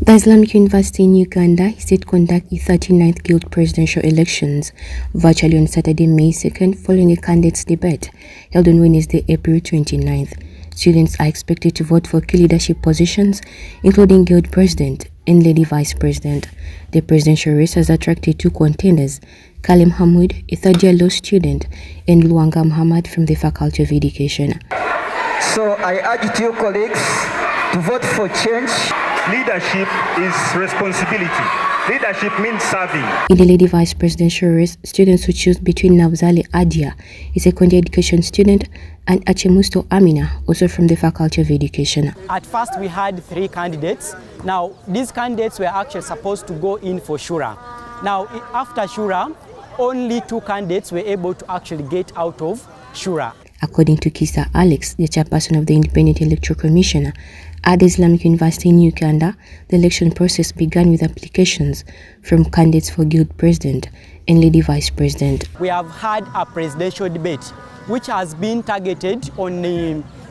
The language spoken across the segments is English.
The Islamic University in Uganda is set to conduct its 39th Guild presidential elections virtually on Saturday, May 2nd, following a candidates debate held on Wednesday, April 29th. Students are expected to vote for key leadership positions, including Guild President and Lady Vice President. The presidential race has attracted two contenders, Kaale Muhammud, a third-year law student, and Lwanga Muhammad from the Faculty of Education. So I urge you colleagues to vote for change. Leadership is responsibility. Leadership means serving. In the Lady Vice Presidential race, students who choose between Nabuzaale Adiya, a secondary education student, and Achemusto Amina, also from the Faculty of Education. At first, we had 3 candidates. Now, these candidates were actually supposed to go in for Shura. Now, after Shura, only 2 candidates were able to actually get out of Shura. According to Kisa, the chairperson of the Independent Electoral Commission at the Islamic University in Uganda, the election process began with applications from candidates for Guild President and Lady Vice President. We have had a presidential debate which has been targeted on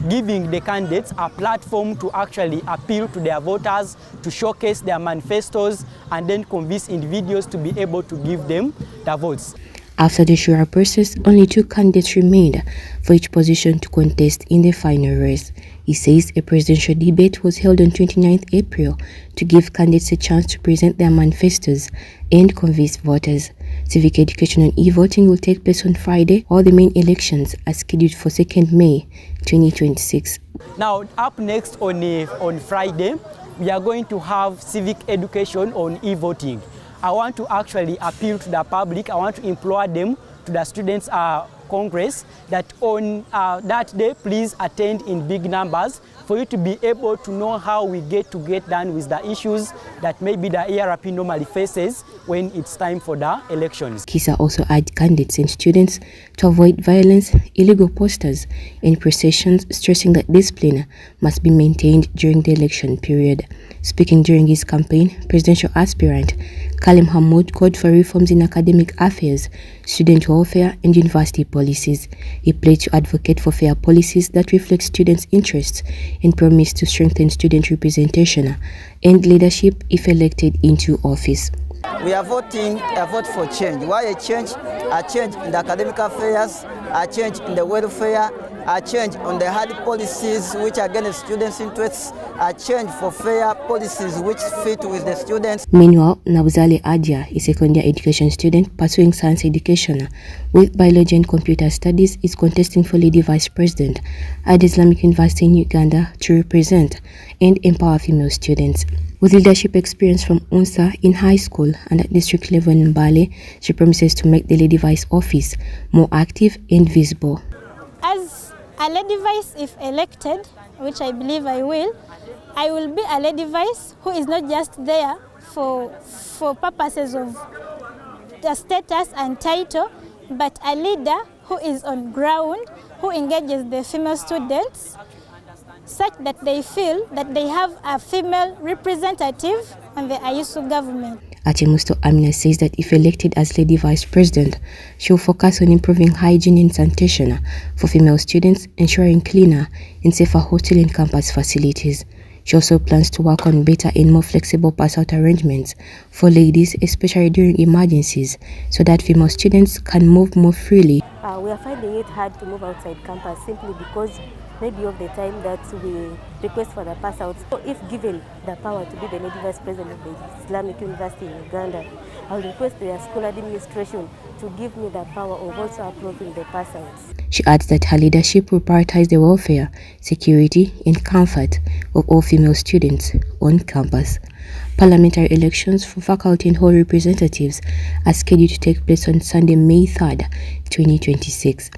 giving the candidates a platform to actually appeal to their voters, to showcase their manifestos, and then convince individuals to be able to give them the votes. After the Shura process, only 2 candidates remained for each position to contest in the final race. He says a presidential debate was held on 29th April to give candidates a chance to present their manifestos and convince voters. Civic education and e-voting will take place on Friday, while the main elections are scheduled for 2nd May 2026. Now, up next on Friday, we are going to have civic education on e-voting. I want to actually appeal to the public. I want to implore them, to the students' Congress, that on that day, please attend in big numbers for you to be able to know how we get done with the issues that maybe the ERP normally faces when it's time for the elections. Kisa also urged candidates and students to avoid violence, illegal posters, and processions, stressing that discipline must be maintained during the election period. Speaking during his campaign, presidential aspirant Kaale Muhammud called for reforms in academic affairs, student welfare, and university policies. He pledged to advocate for fair policies that reflect students' interests and promised to strengthen student representation and leadership if elected into office. We are voting a vote for change. Why a change? A change in the academic affairs, a change in the welfare, a change on the hard policies which are against students' interests, a change for fair policies which fit with the students. Meanwhile, Nabuzaale Adiya, a secondary education student pursuing science education with biology and computer studies, is contesting for Lady Vice President at the Islamic University in Uganda to represent and empower female students. With leadership experience from UNSA in high school and at district level in Mbale, she promises to make the Lady Vice office more active and visible. As a Lady Vice, if elected, which I believe I will be a Lady Vice who is not just there for purposes of the status and title, but a leader who is on ground, who engages the female students, such that they feel that they have a female representative on the IUIU government. Achemusto Amina says that if elected as Lady Vice President, she will focus on improving hygiene and sanitation for female students, ensuring cleaner and safer hostel and campus facilities. She also plans to work on better and more flexible pass-out arrangements for ladies, especially during emergencies, so that female students can move more freely. We are finding it hard to move outside campus simply because maybe of the time that we request for the pass out. So if given the power to be the Lady Vice President of the Islamic University in Uganda, I will request the school administration to give me the power of also approving the pass outs. She adds that her leadership will prioritize the welfare, security, and comfort of all female students on campus. Parliamentary elections for faculty and hall representatives are scheduled to take place on Sunday, May 3rd, 2026.